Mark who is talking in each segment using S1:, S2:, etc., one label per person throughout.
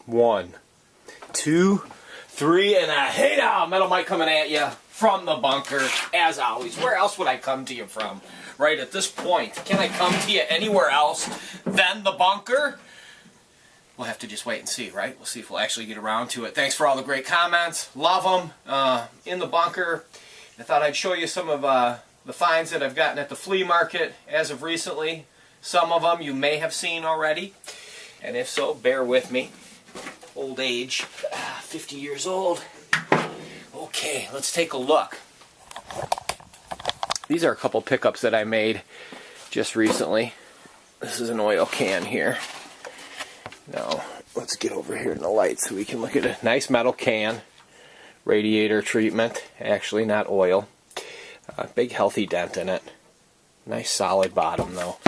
S1: 1, 2, 3, and a hey now, Metal Mike coming at you from the bunker, as always. Where else would I come to you from? Right at this point, can I come to you anywhere else than the bunker? We'll have to just wait and see, right? We'll see if we'll actually get around to it. Thanks for all the great comments. Love them. In the bunker, I thought I'd show you some of the finds that I've gotten at the flea market as of recently. Some of them you may have seen already, and if so, bear with me. Old age, 50 years old. Okay, let's take a look. These are a couple pickups that I made just recently. This is an oil can here. Now, let's get over here in the light so we can look at a nice metal can. Radiator treatment, actually not oil. Big healthy dent in it. Nice solid bottom though.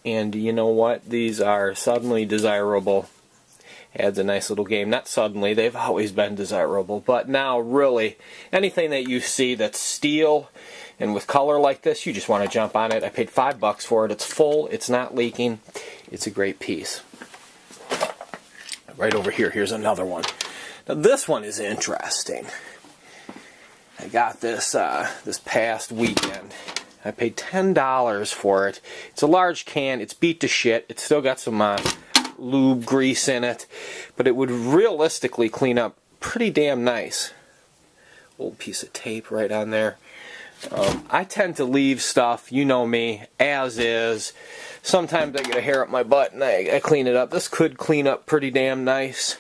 S1: And you know what? These are suddenly desirable. Adds a nice little game. Not suddenly, they've always been desirable. But now, really, anything that you see that's steel and with color like this, you just want to jump on it. I paid $5 for it. It's full. It's not leaking. It's a great piece. Right over here, here's another one. Now, this one is interesting. I got this this past weekend. I paid $10 for it. It's a large can. It's beat to shit. It's still got some lube grease in it, but it would realistically clean up pretty damn nice. Old piece of tape right on there. I tend to leave stuff, you know me, as is. Sometimes I get a hair up my butt and I clean it up. This could clean up pretty damn nice.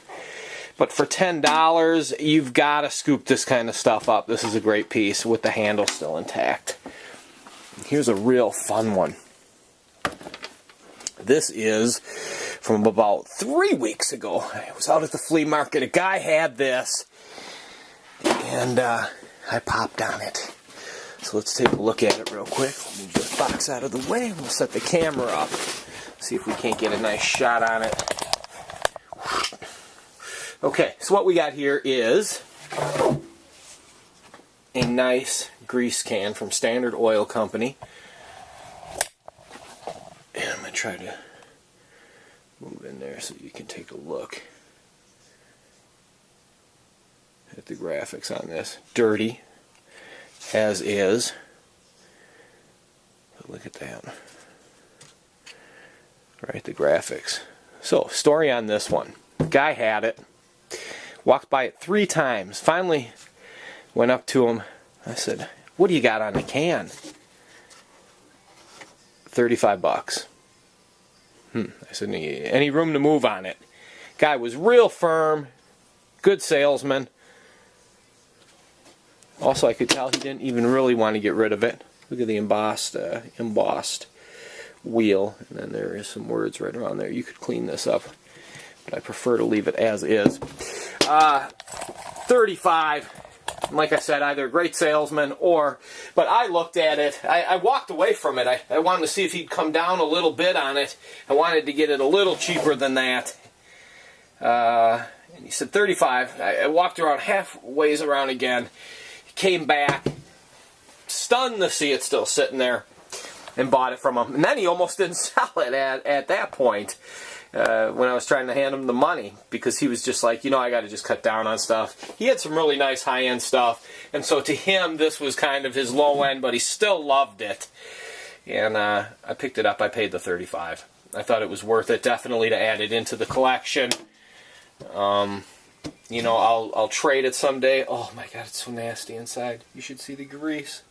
S1: But for $10, you've got to scoop this kind of stuff up. This is a great piece with the handle still intact. Here's a real fun one. This is from about 3 weeks ago. I was out at the flea market. A guy had this, and I popped on it. So let's take a look at it real quick. We'll move this box out of the way, and we'll set the camera up. See if we can't get a nice shot on it. Okay, so what we got here is a nice grease can from Standard Oil Company. And I'm going to try to move in there so you can take a look at the graphics on this. Dirty, as is. But look at that. Right, the graphics. So, story on this one. Guy had it. Walked by it 3 times. Finally went up to him. I said, "What do you got on the can?" $35. I said, "Any room to move on it?" Guy was real firm. Good salesman. Also, I could tell he didn't even really want to get rid of it. Look at the embossed wheel. And then there is some words right around there. You could clean this up. But I prefer to leave it as is. $35. Like I said, either a great salesman or... But I looked at it. I walked away from it. I wanted to see if he'd come down a little bit on it. I wanted to get it a little cheaper than that. And he said $35. I walked around halfway around again. He came back. Stunned to see it still sitting there. And bought it from him. And then he almost didn't sell it at that point. When I was trying to hand him the money, because he was just like, I got to just cut down on stuff. He had some really nice high-end stuff, and so to him this was kind of his low end, but he still loved it. And I picked it up. I paid the $35. I thought it was worth it, definitely, to add it into the collection. I'll trade it someday. Oh my God, it's so nasty inside. You should see the grease.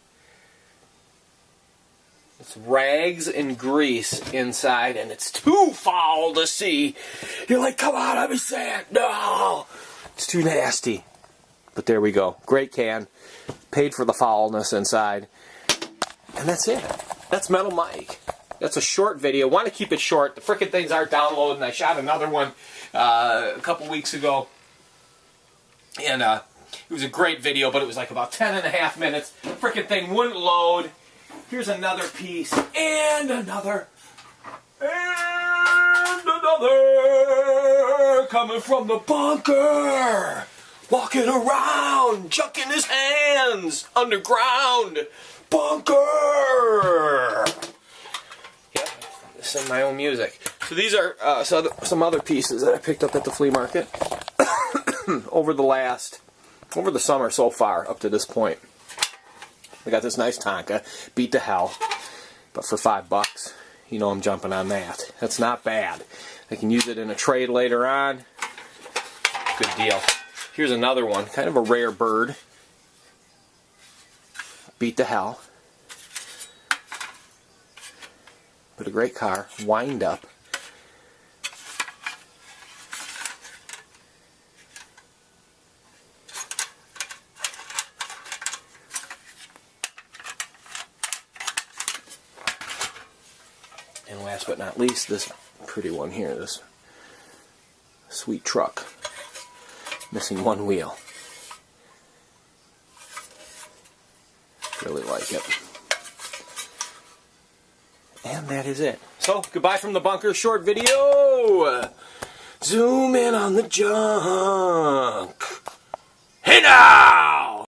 S1: It's rags and grease inside, and it's too foul to see. You're like, come on, let me see it. No! It's too nasty. But there we go. Great can. Paid for the foulness inside. And that's it. That's Metal Mike. That's a short video. Want to keep it short. The frickin' things aren't downloading. I shot another one a couple weeks ago. And it was a great video, but it was like about 10.5 minutes. The frickin' thing wouldn't load. Here's another piece, and another, coming from the bunker, walking around, chucking his hands, underground, bunker. Yeah, sing my own music. So these are some other pieces that I picked up at the flea market over the summer so far up to this point. I got this nice Tonka, beat to hell, but for $5, you know I'm jumping on that. That's not bad. I can use it in a trade later on. Good deal. Here's another one, kind of a rare bird. Beat to hell. But a great car. Wind up. And last but not least, this pretty one here, this sweet truck. Missing one wheel. Really like it. And that is it. So, goodbye from the bunker. Short video. Zoom in on the junk.